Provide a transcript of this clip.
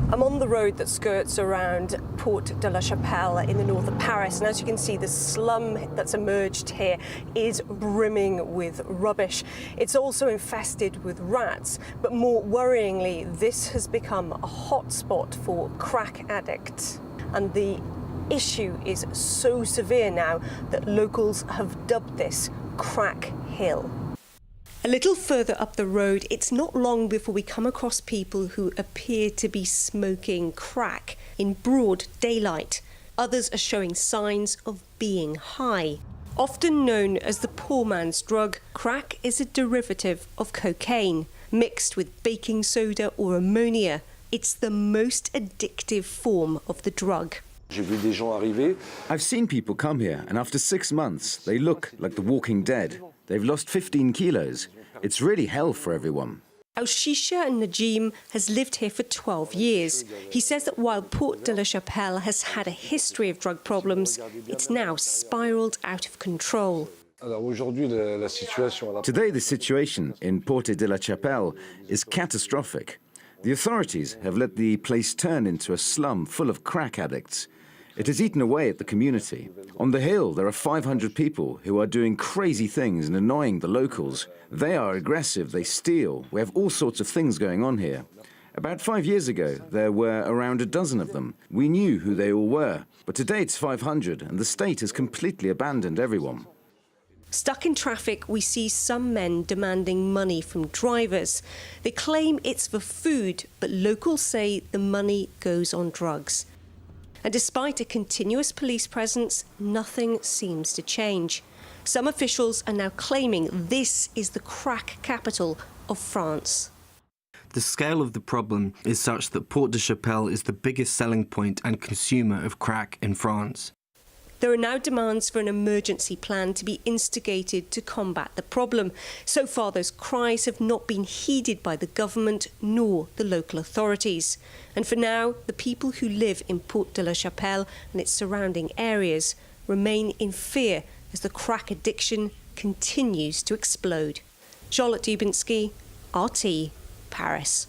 I'm on the road that skirts around Porte de la Chapelle in the north of Paris, and as you can see, the slum that's emerged here is brimming with rubbish. It's also infested with rats, but more worryingly, this has become a hotspot for crack addicts. And the issue is so severe now that locals have dubbed this Crack Hill. A little further up the road, it's not long before we come across people who appear to be smoking crack in broad daylight. Others are showing signs of being high. Often known as the poor man's drug, crack is a derivative of cocaine, mixed with baking soda or ammonia. It's the most addictive form of the drug. I've seen people come here, and after 6 months, they look like the walking dead. They've lost 15 kilos. It's really hell for everyone. Al-Shisha Najim has lived here for 12 years. He says that while Porte de la Chapelle has had a history of drug problems, it's now spiralled out of control. Today, the situation in Porte de la Chapelle is catastrophic. The authorities have let the place turn into a slum full of crack addicts. It has eaten away at the community. On the hill, there are 500 people who are doing crazy things and annoying the locals. They are aggressive, they steal. We have all sorts of things going on here. About 5 years ago, there were around a dozen of them. We knew who they all were. But today it's 500, and the state has completely abandoned everyone. Stuck in traffic, we see some men demanding money from drivers. They claim it's for food, but locals say the money goes on drugs. And despite a continuous police presence, nothing seems to change. Some officials are now claiming this is the crack capital of France. The scale of the problem is such that Porte de Chapelle is the biggest selling point and consumer of crack in France. There are now demands for an emergency plan to be instigated to combat the problem. So far, those cries have not been heeded by the government nor the local authorities. And for now, the people who live in Porte de la Chapelle and its surrounding areas remain in fear as the crack addiction continues to explode. Charlotte Dubinsky, RT, Paris.